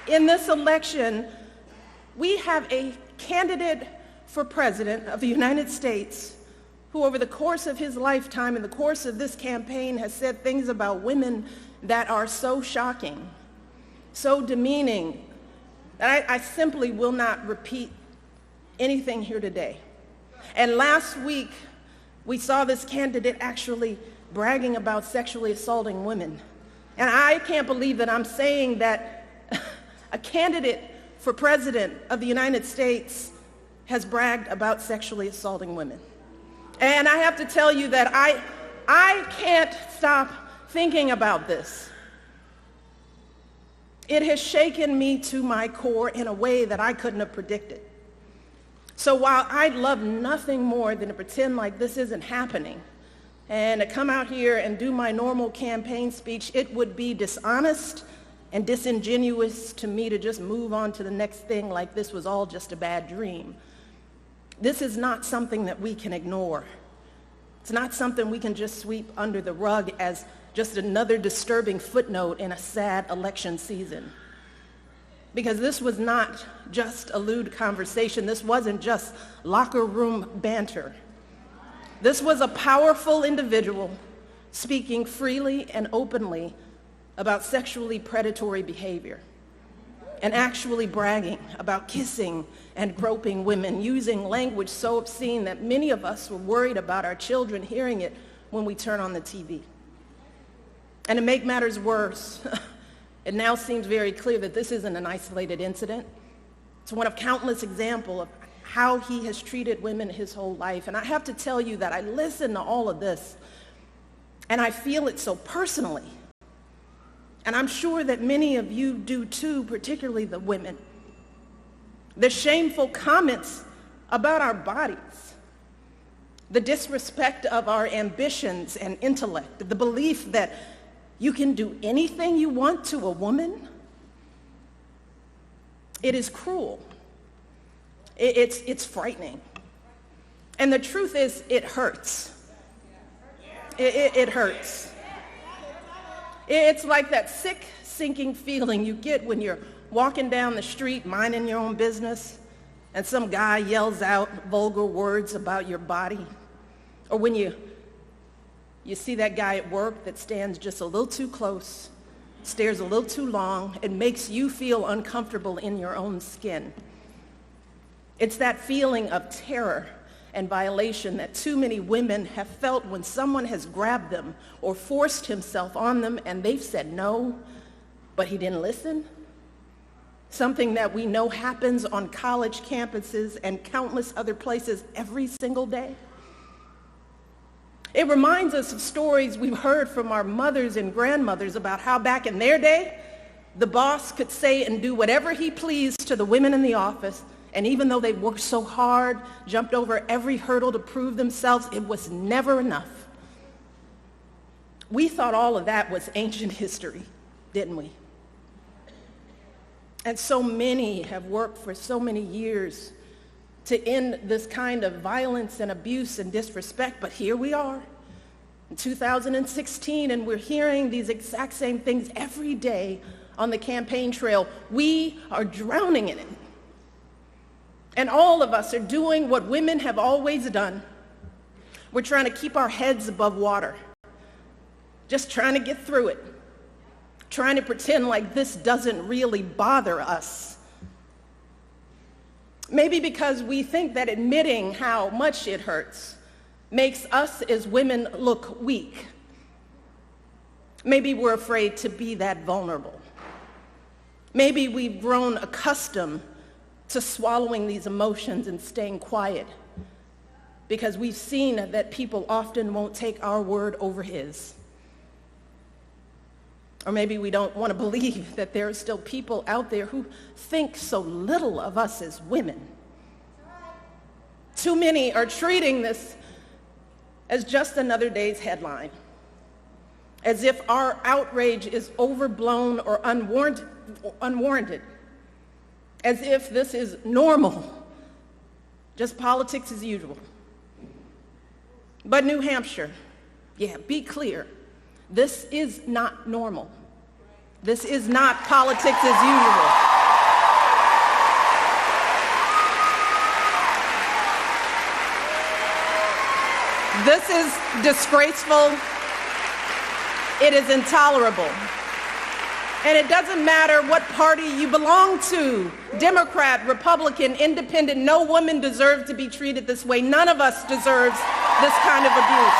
In this election, we have a candidate for president of the United States who over the course of his lifetime, in the course of this campaign, has said things about women that are so shocking, so demeaning, that I simply will not repeat anything here today. And last week, we saw this candidate actually bragging about sexually assaulting women. And I can't believe that I'm saying that a candidate for president of the United States has bragged about sexually assaulting women. And I have to tell you that I can't stop thinking about this. It has shaken me to my core in a way that I couldn't have predicted. So while I'd love nothing more than to pretend like this isn't happening and to come out here and do my normal campaign speech, it would be dishonest and disingenuous to me to just move on to the next thing like this was all just a bad dream. This is not something that we can ignore. It's not something we can just sweep under the rug as just another disturbing footnote in a sad election season. Because this was not just a lewd conversation. This wasn't just locker room banter. This was a powerful individual speaking freely and openly about sexually predatory behavior and actually bragging about kissing and groping women, using language so obscene that many of us were worried about our children hearing it when we turn on the TV. And to make matters worse, it now seems very clear that this isn't an isolated incident. It's one of countless examples of how he has treated women his whole life. And I have to tell you that I listen to all of this, and I feel it so personally. And I'm sure that many of you do too, particularly the women. The shameful comments about our bodies, the disrespect of our ambitions and intellect, the belief that you can do anything you want to a woman. It is cruel. It's frightening. And the truth is, it hurts. It hurts. It's like that sick, sinking feeling you get when you're walking down the street, minding your own business, and some guy yells out vulgar words about your body. Or when you see that guy at work that stands just a little too close, stares a little too long, and makes you feel uncomfortable in your own skin. It's that feeling of terror and violation that too many women have felt when someone has grabbed them or forced himself on them and they've said no, but he didn't listen. Something that we know happens on college campuses and countless other places every single day. It reminds us of stories we've heard from our mothers and grandmothers about how back in their day, the boss could say and do whatever he pleased to the women in the office, and even though they worked so hard, jumped over every hurdle to prove themselves, it was never enough. We thought all of that was ancient history, didn't we? And so many have worked for so many years to end this kind of violence and abuse and disrespect, but here we are in 2016, and we're hearing these exact same things every day on the campaign trail. We are drowning in it. And all of us are doing what women have always done. We're trying to keep our heads above water, just trying to get through it, trying to pretend like this doesn't really bother us. Maybe because we think that admitting how much it hurts makes us as women look weak. Maybe we're afraid to be that vulnerable. Maybe we've grown accustomed to swallowing these emotions and staying quiet because we've seen that people often won't take our word over his. Or maybe we don't want to believe that there are still people out there who think so little of us as women. Too many are treating this as just another day's headline, as if our outrage is overblown or unwarranted, as if this is normal, just politics as usual. But New Hampshire, be clear, this is not normal. This is not politics as usual. This is disgraceful. It is intolerable. And it doesn't matter what party you belong to, Democrat, Republican, Independent, no woman deserves to be treated this way. None of us deserves this kind of abuse.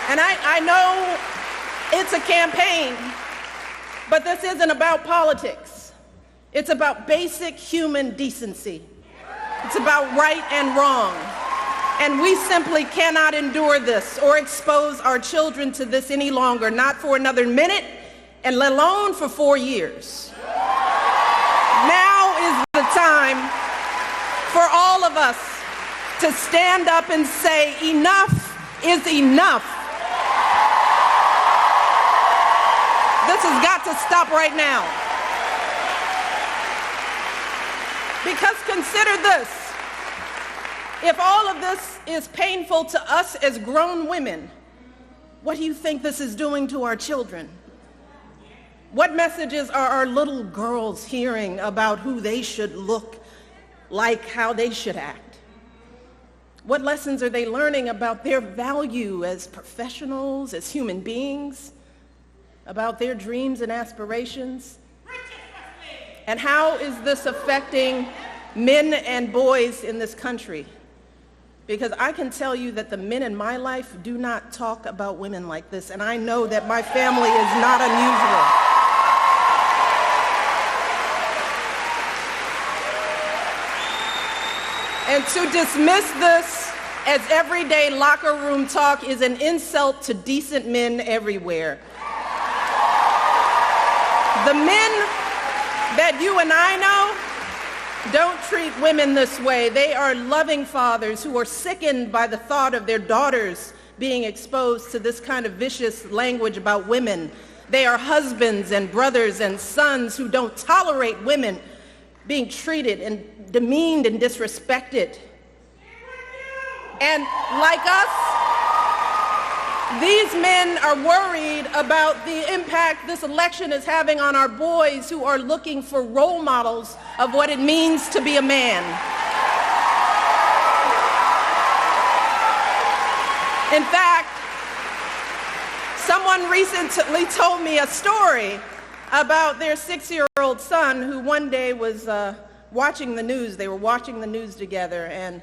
And I know it's a campaign, but this isn't about politics. It's about basic human decency. It's about right and wrong. And we simply cannot endure this or expose our children to this any longer, not for another minute, and let alone for 4 years. Now is the time for all of us to stand up and say, enough is enough. This has got to stop right now. Because consider this. If all of this is painful to us as grown women, what do you think this is doing to our children? What messages are our little girls hearing about who they should look like, how they should act? What lessons are they learning about their value as professionals, as human beings, about their dreams and aspirations? And how is this affecting men and boys in this country? Because I can tell you that the men in my life do not talk about women like this, and I know that my family is not unusual. And to dismiss this as everyday locker room talk is an insult to decent men everywhere. The men that you and I know don't treat women this way. They are loving fathers who are sickened by the thought of their daughters being exposed to this kind of vicious language about women. They are husbands and brothers and sons who don't tolerate women being treated and demeaned and disrespected. And like us, these men are worried about the impact this election is having on our boys who are looking for role models of what it means to be a man. In fact, someone recently told me a story about their 6-year-old son who one day was watching the news. They were watching the news together, and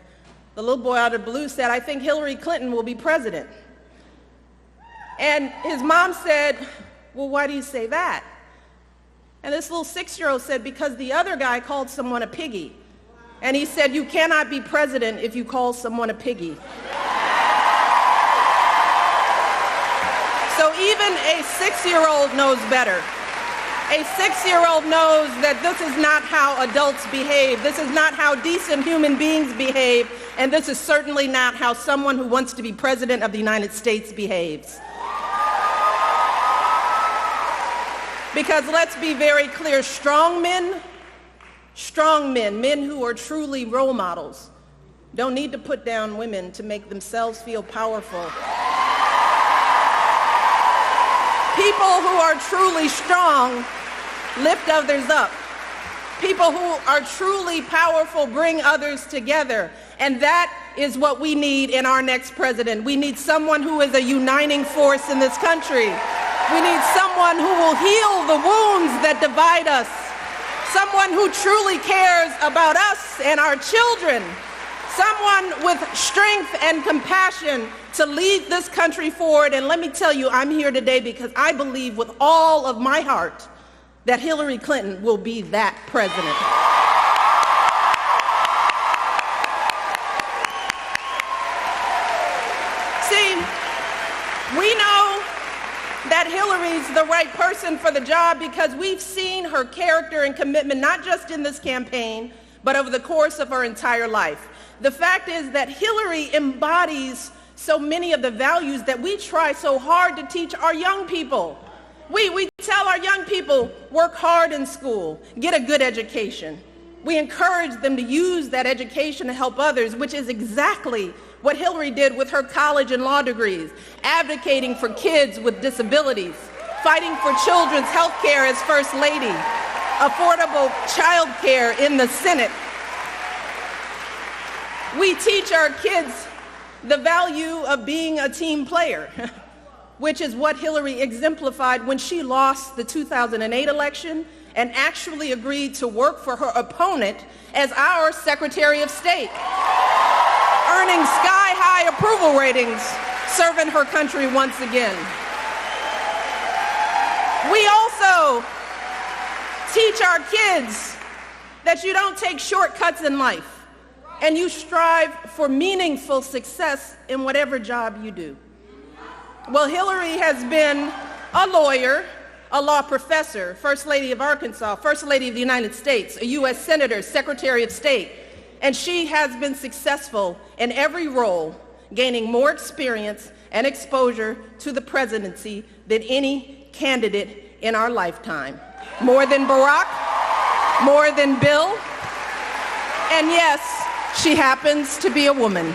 the little boy out of the blue said, "I think Hillary Clinton will be president." And his mom said, "Well, why do you say that?" And this little 6-year-old said, "Because the other guy called someone a piggy." And he said, "You cannot be president if you call someone a piggy." So even a 6-year-old knows better. A 6-year-old knows that this is not how adults behave. This is not how decent human beings behave. And this is certainly not how someone who wants to be president of the United States behaves. Because let's be very clear, strong men, men who are truly role models, don't need to put down women to make themselves feel powerful. People who are truly strong lift others up. People who are truly powerful bring others together. And that is what we need in our next president. We need someone who is a uniting force in this country. We need someone who will heal the wounds that divide us. Someone who truly cares about us and our children. Someone with strength and compassion to lead this country forward. And let me tell you, I'm here today because I believe with all of my heart that Hillary Clinton will be that president. See, we know that Hillary's the right person for the job because we've seen her character and commitment, not just in this campaign, but over the course of her entire life. The fact is that Hillary embodies so many of the values that we try so hard to teach our young people. We tell our young people, work hard in school, get a good education. We encourage them to use that education to help others, which is exactly what Hillary did with her college and law degrees, advocating for kids with disabilities, fighting for children's health care as First Lady, affordable child care in the Senate. We teach our kids the value of being a team player, which is what Hillary exemplified when she lost the 2008 election and actually agreed to work for her opponent as our Secretary of State, earning sky-high approval ratings, serving her country once again. We also teach our kids that you don't take shortcuts in life, and you strive for meaningful success in whatever job you do. Well, Hillary has been a lawyer, a law professor, First Lady of Arkansas, First Lady of the United States, a U.S. Senator, Secretary of State, and she has been successful in every role, gaining more experience and exposure to the presidency than any candidate in our lifetime. More than Barack, more than Bill, and yes, she happens to be a woman.